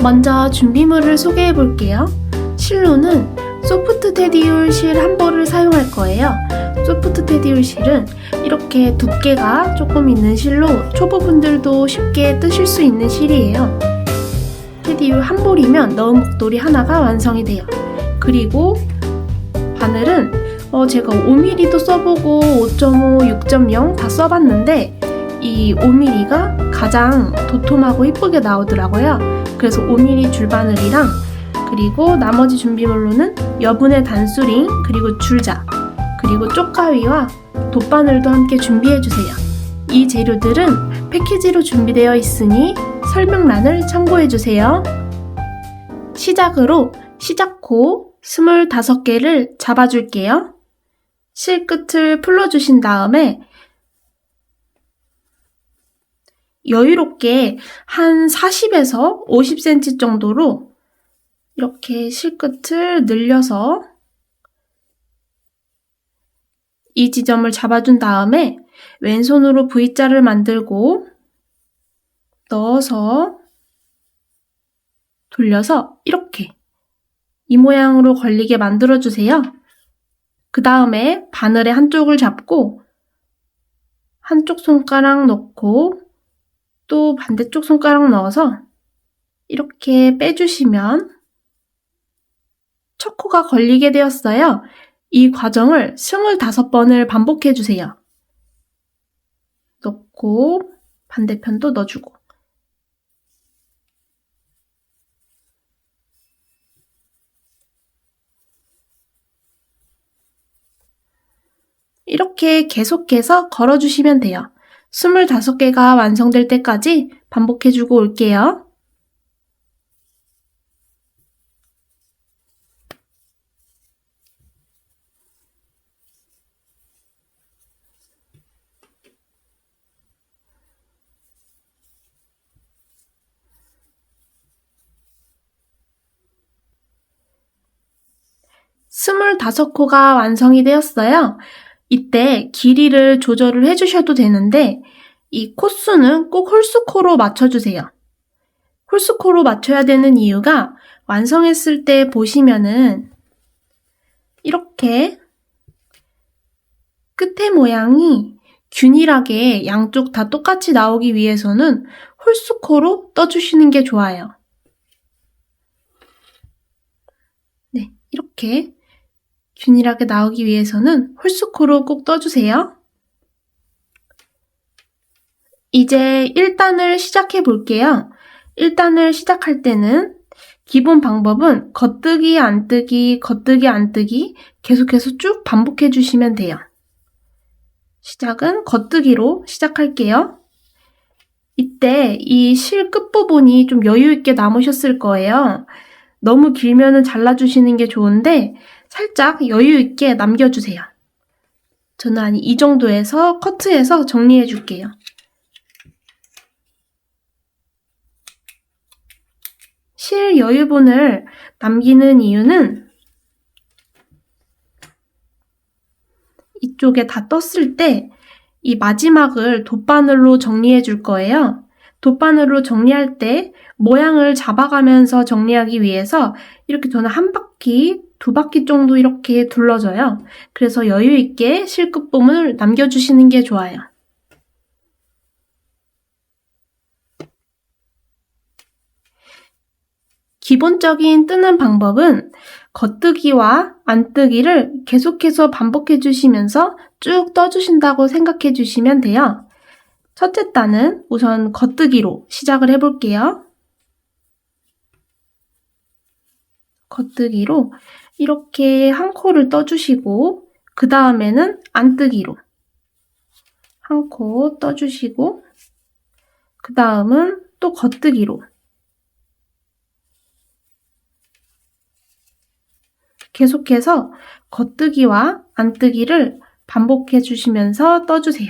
먼저 준비물을 소개해 볼게요. 실로는 소프트 테디올 실 한 벌을 사용할 거예요. 소프트 테디올 실은 이렇게 두께가 조금 있는 실로 초보분들도 쉽게 뜨실 수 있는 실이에요. 테디올 한 볼이면 넣은 목도리 하나가 완성이 돼요. 그리고 바늘은 제가 5mm도 써보고 5.5, 6.0 다 써봤는데 이 5mm가 가장 도톰하고 이쁘게 나오더라고요. 그래서 5mm 줄바늘이랑 그리고 나머지 준비물로는 여분의 단수링, 그리고 줄자, 그리고 쪽가위와 돗바늘도 함께 준비해주세요. 이 재료들은 패키지로 준비되어 있으니 설명란을 참고해주세요. 시작으로 시작코 25개를 잡아줄게요. 실 끝을 풀어주신 다음에 여유롭게 한 40에서 50cm 정도로 이렇게 실 끝을 늘려서 이 지점을 잡아준 다음에 왼손으로 V자를 만들고 넣어서 돌려서 이렇게 이 모양으로 걸리게 만들어주세요. 그 다음에 바늘의 한쪽을 잡고 한쪽 손가락 넣고 또 반대쪽 손가락 넣어서 이렇게 빼주시면 첫 코가 걸리게 되었어요. 이 과정을 25번을 반복해주세요. 넣고 반대편도 넣어주고 이렇게 계속해서 걸어주시면 돼요. 25개가 완성될 때까지 반복해주고 올게요. 스물다섯 코가 완성이 되었어요. 이때 길이를 조절을 해주셔도 되는데 이 코수는 꼭 홀수코로 맞춰주세요. 홀수코로 맞춰야 되는 이유가 완성했을 때 보시면은 이렇게 끝에 모양이 균일하게 양쪽 다 똑같이 나오기 위해서는 홀수코로 떠주시는 게 좋아요. 네, 이렇게 균일하게 나오기 위해서는 홀수코로 꼭 떠주세요. 이제 1단을 시작해 볼게요. 1단을 시작할 때는 기본 방법은 겉뜨기, 안뜨기, 겉뜨기, 안뜨기 계속해서 쭉 반복해 주시면 돼요. 시작은 겉뜨기로 시작할게요. 이때 이 실 끝부분이 좀 여유 있게 남으셨을 거예요. 너무 길면은 잘라주시는 게 좋은데 살짝 여유 있게 남겨주세요. 저는 한 이 정도에서 커트해서 정리해 줄게요. 실 여유분을 남기는 이유는 이쪽에 다 떴을 때 이 마지막을 돗바늘로 정리해 줄 거예요. 돗바늘로 정리할 때 모양을 잡아가면서 정리하기 위해서 이렇게 저는 한 바퀴, 두 바퀴 정도 이렇게 둘러줘요. 그래서 여유 있게 실 끝부분을 남겨주시는 게 좋아요. 기본적인 뜨는 방법은 겉뜨기와 안뜨기를 계속해서 반복해 주시면서 쭉 떠주신다고 생각해 주시면 돼요. 첫째 단은 우선 겉뜨기로 시작을 해볼게요. 겉뜨기로 이렇게 한 코를 떠주시고 그 다음에는 안뜨기로 한 코 떠주시고 그 다음은 또 겉뜨기로 계속해서 겉뜨기와 안뜨기를 반복해 주시면서 떠주세요.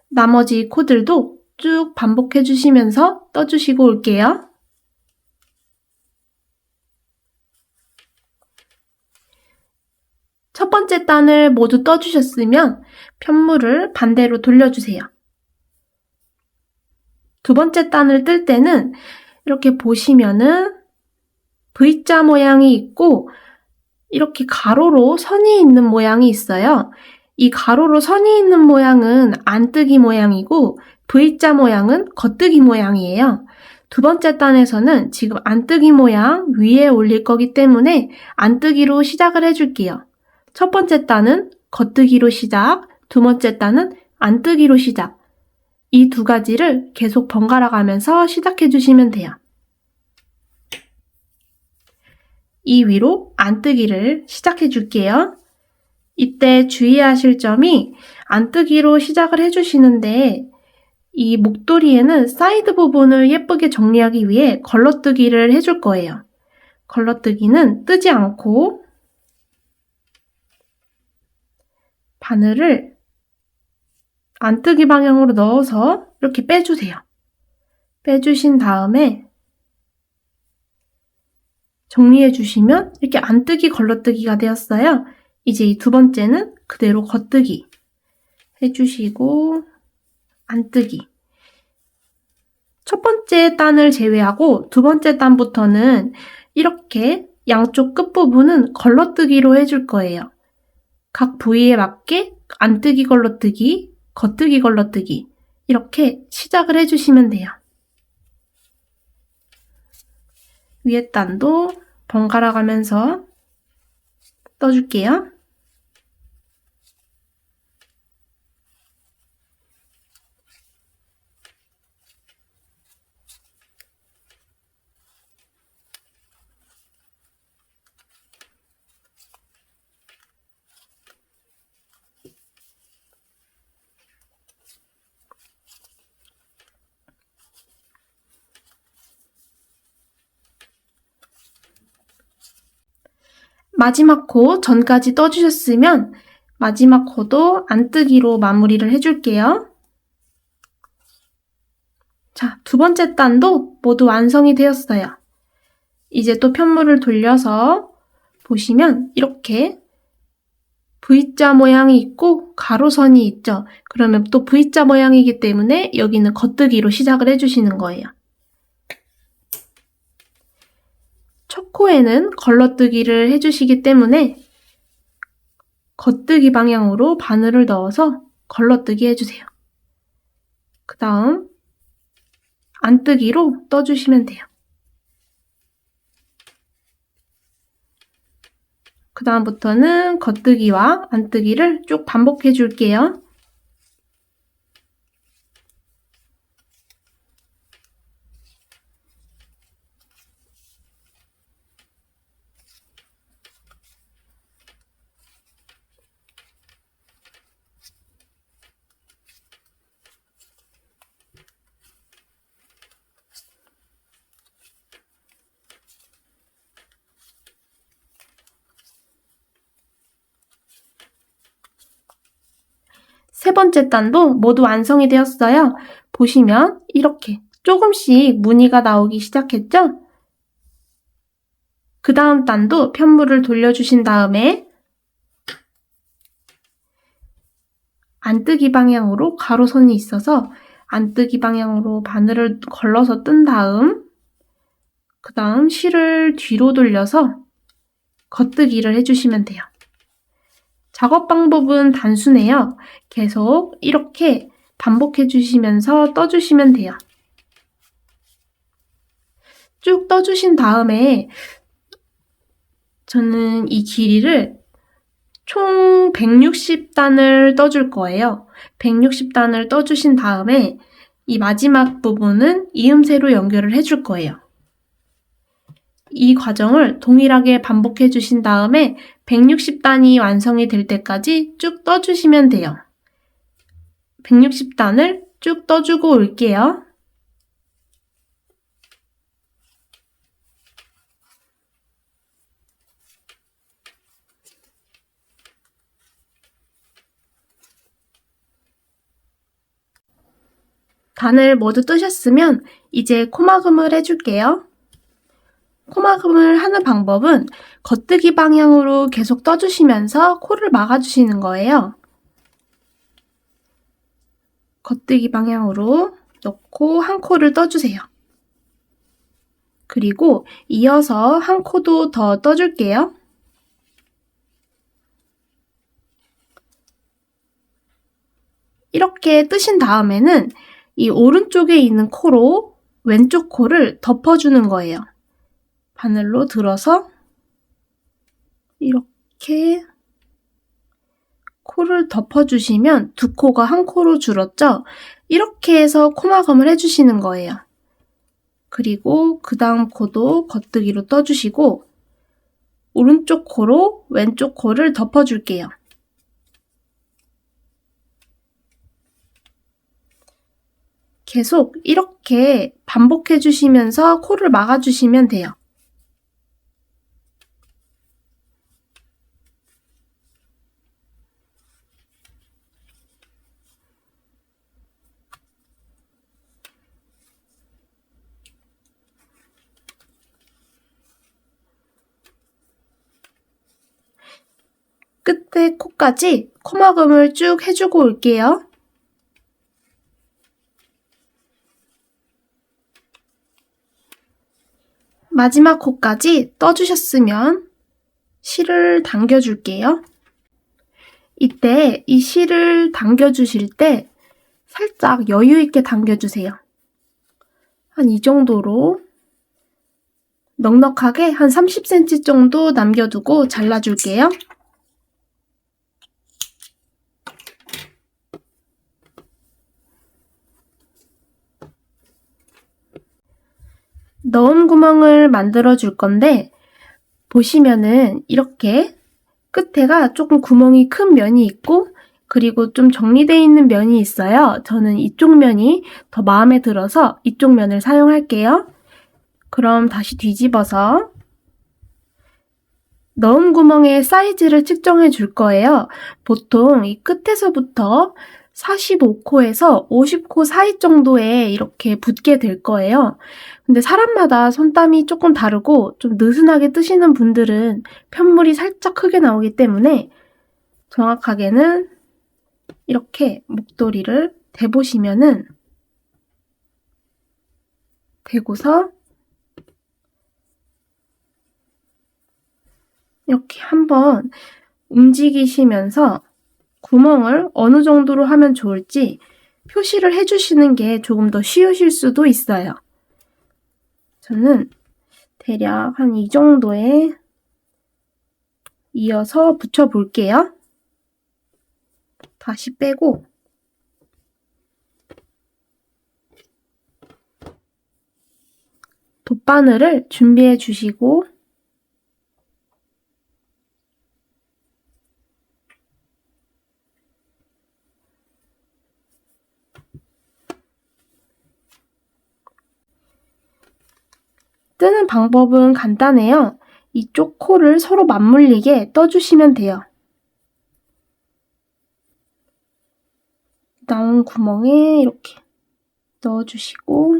나머지 코들도 쭉 반복해 주시면서 떠주시고 올게요. 첫 번째 번째 단을 모두 떠주셨으면 편물을 반대로 돌려주세요. 두 번째 단을 뜰 때는 이렇게 보시면은 V자 모양이 있고 이렇게 가로로 선이 있는 모양이 있어요. 이 가로로 선이 있는 모양은 안뜨기 모양이고 V자 모양은 겉뜨기 모양이에요. 두 번째 단에서는 지금 안뜨기 모양 위에 올릴 거기 때문에 안뜨기로 시작을 해줄게요. 첫 번째 단은 겉뜨기로 시작, 두 번째 단은 안뜨기로 시작. 이 두 가지를 계속 번갈아 가면서 시작해 주시면 돼요. 이 위로 안뜨기를 시작해 줄게요. 이때 주의하실 점이 안뜨기로 시작을 해주시는데 이 목도리에는 사이드 부분을 예쁘게 정리하기 위해 걸러뜨기를 해줄 거예요. 걸러뜨기는 뜨지 않고 바늘을 안뜨기 방향으로 넣어서 이렇게 빼주세요. 빼주신 다음에 정리해 주시면 이렇게 안뜨기 걸러뜨기가 되었어요. 이제 이 두 번째는 그대로 겉뜨기 해주시고 안뜨기. 첫 번째 단을 제외하고 두 번째 단부터는 이렇게 양쪽 끝부분은 걸러뜨기로 해줄 거예요. 각 부위에 맞게 안뜨기 걸러뜨기, 겉뜨기 걸러뜨기 이렇게 시작을 해주시면 돼요. 위에 단도 번갈아 가면서 떠줄게요. 마지막 코 전까지 떠주셨으면 마지막 코도 안뜨기로 마무리를 해줄게요. 자, 두 번째 단도 모두 완성이 되었어요. 이제 또 편물을 돌려서 보시면 이렇게 V자 모양이 있고 가로선이 있죠. 그러면 또 V자 모양이기 때문에 여기는 겉뜨기로 시작을 해주시는 거예요. 첫 코에는 걸러뜨기를 해주시기 때문에 겉뜨기 방향으로 바늘을 넣어서 걸러뜨기 해주세요. 그 다음 안뜨기로 떠주시면 돼요. 그 다음부터는 겉뜨기와 안뜨기를 쭉 반복해 줄게요. 세 번째 단도 모두 완성이 되었어요. 보시면 이렇게 조금씩 무늬가 나오기 시작했죠? 그 다음 단도 편물을 돌려주신 다음에 안뜨기 방향으로 가로선이 있어서 안뜨기 방향으로 바늘을 걸러서 뜬 다음 그 다음 실을 뒤로 돌려서 겉뜨기를 해주시면 돼요. 작업 방법은 단순해요. 계속 이렇게 반복해 주시면서 떠주시면 돼요. 쭉 떠주신 다음에 저는 이 길이를 총 160단을 떠줄 거예요. 160단을 떠주신 다음에 이 마지막 부분은 이음새로 연결을 해줄 거예요. 이 과정을 동일하게 반복해 주신 다음에 160단이 완성이 될 때까지 쭉 떠주시면 돼요. 160단을 쭉 떠주고 올게요. 단을 모두 뜨셨으면 이제 코막음을 해줄게요. 코막음을 하는 방법은 겉뜨기 방향으로 계속 떠주시면서 코를 막아주시는 거예요. 겉뜨기 방향으로 넣고 한 코를 떠주세요. 그리고 이어서 한 코도 더 떠줄게요. 이렇게 뜨신 다음에는 이 오른쪽에 있는 코로 왼쪽 코를 덮어주는 거예요. 바늘로 들어서 이렇게 코를 덮어주시면 두 코가 한 코로 줄었죠? 이렇게 해서 코막음을 해주시는 거예요. 그리고 그 다음 코도 겉뜨기로 떠주시고 오른쪽 코로 왼쪽 코를 덮어줄게요. 계속 이렇게 반복해 주시면서 코를 막아주시면 돼요. 끝에 코까지 코막음을 쭉 해주고 올게요. 마지막 코까지 떠주셨으면 실을 당겨줄게요. 이때 이 실을 당겨주실 때 살짝 여유 있게 당겨주세요. 한 이 정도로 넉넉하게 한 30cm 정도 남겨두고 잘라줄게요. 넣은 구멍을 만들어 줄 건데 보시면은 이렇게 끝에가 조금 구멍이 큰 면이 있고 그리고 좀 정리되어 있는 면이 있어요. 저는 이쪽 면이 더 마음에 들어서 이쪽 면을 사용할게요. 그럼 다시 뒤집어서 넣은 구멍의 사이즈를 측정해 줄 거예요. 보통 이 끝에서부터 45코에서 50코 사이 정도에 이렇게 붙게 될 거예요. 근데 사람마다 손땀이 조금 다르고 좀 느슨하게 뜨시는 분들은 편물이 살짝 크게 나오기 때문에 정확하게는 이렇게 목도리를 대보시면은 대고서 이렇게 한번 움직이시면서 구멍을 어느 정도로 하면 좋을지 표시를 해주시는 게 조금 더 쉬우실 수도 있어요. 저는 대략 한 이 정도에 이어서 붙여볼게요. 다시 빼고 돗바늘을 준비해 주시고 뜨는 방법은 간단해요. 이쪽 코를 서로 맞물리게 떠주시면 돼요. 나온 구멍에 이렇게 넣어주시고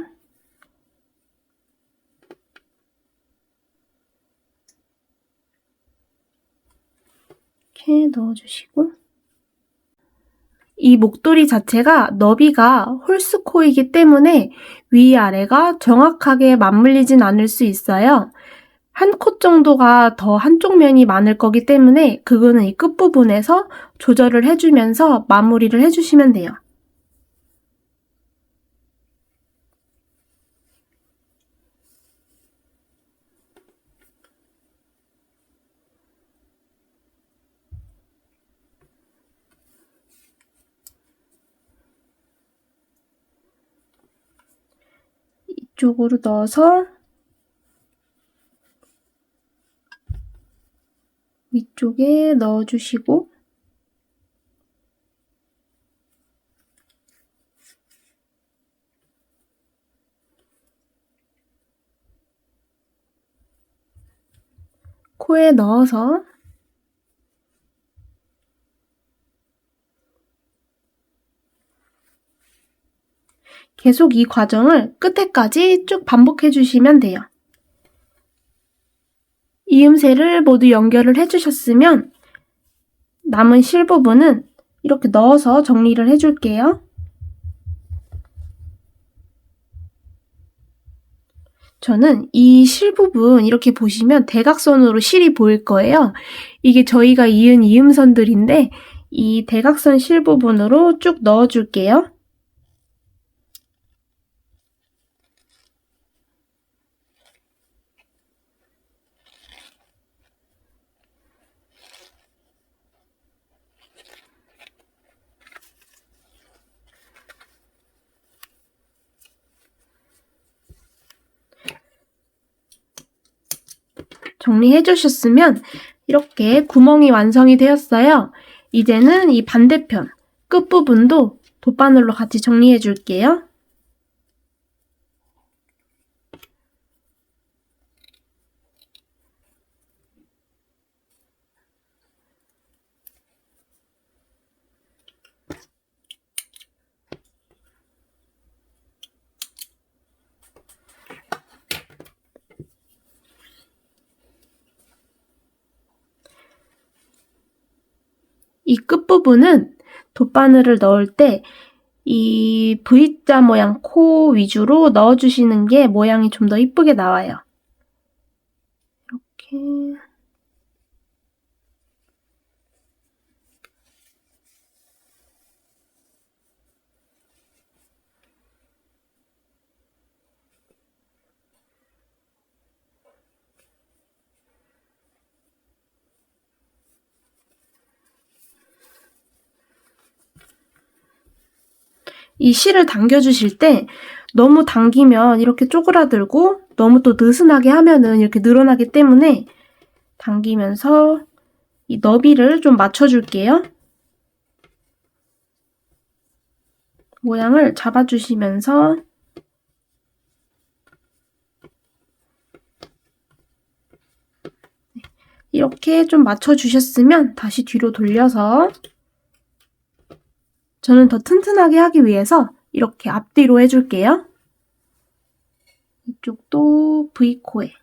이렇게 넣어주시고 이 목도리 자체가 너비가 홀스코이기 때문에 위아래가 정확하게 맞물리진 않을 수 있어요. 한 코 정도가 더 한쪽 면이 많을 거기 때문에 그거는 이 끝부분에서 조절을 해주면서 마무리를 해주시면 돼요. 이쪽으로 넣어서 위쪽에 넣어주시고 코에 넣어서 계속 이 과정을 끝에까지 쭉 반복해 주시면 돼요. 이음새를 모두 연결을 해주셨으면 남은 실 부분은 이렇게 넣어서 정리를 해줄게요. 저는 이 실 부분 이렇게 보시면 대각선으로 실이 보일 거예요. 이게 저희가 이은 이음선들인데 이 대각선 실 부분으로 쭉 넣어줄게요. 정리해 주셨으면 이렇게 구멍이 완성이 되었어요. 이제는 이 반대편 끝부분도 돗바늘로 같이 정리해 줄게요. 이 끝부분은 돗바늘을 넣을 때 이 V자 모양 코 위주로 넣어주시는 게 모양이 좀 더 이쁘게 나와요. 이렇게. 이 실을 당겨주실 때 너무 당기면 이렇게 쪼그라들고 너무 또 느슨하게 하면은 이렇게 늘어나기 때문에 당기면서 이 너비를 좀 맞춰줄게요. 모양을 잡아주시면서 이렇게 좀 맞춰주셨으면 다시 뒤로 돌려서 저는 더 튼튼하게 하기 위해서 이렇게 앞뒤로 해줄게요. 이쪽도 V코에.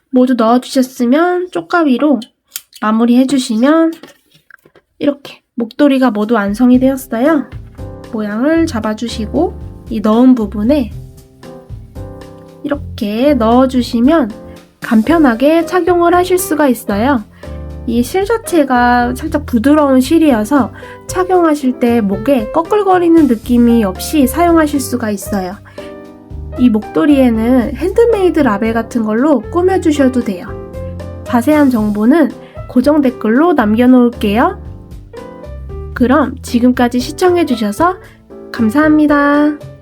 모두 넣어주셨으면 쪽가위로 마무리 해주시면 이렇게 목도리가 모두 완성이 되었어요. 모양을 잡아주시고 이 넣은 부분에 이렇게 넣어주시면 간편하게 착용을 하실 수가 있어요. 이 실 자체가 살짝 부드러운 실이어서 착용하실 때 목에 꺼끌거리는 느낌이 없이 사용하실 수가 있어요. 이 목도리에는 핸드메이드 라벨 같은 걸로 꾸며주셔도 돼요. 자세한 정보는 고정 댓글로 남겨놓을게요. 그럼 지금까지 시청해주셔서 감사합니다.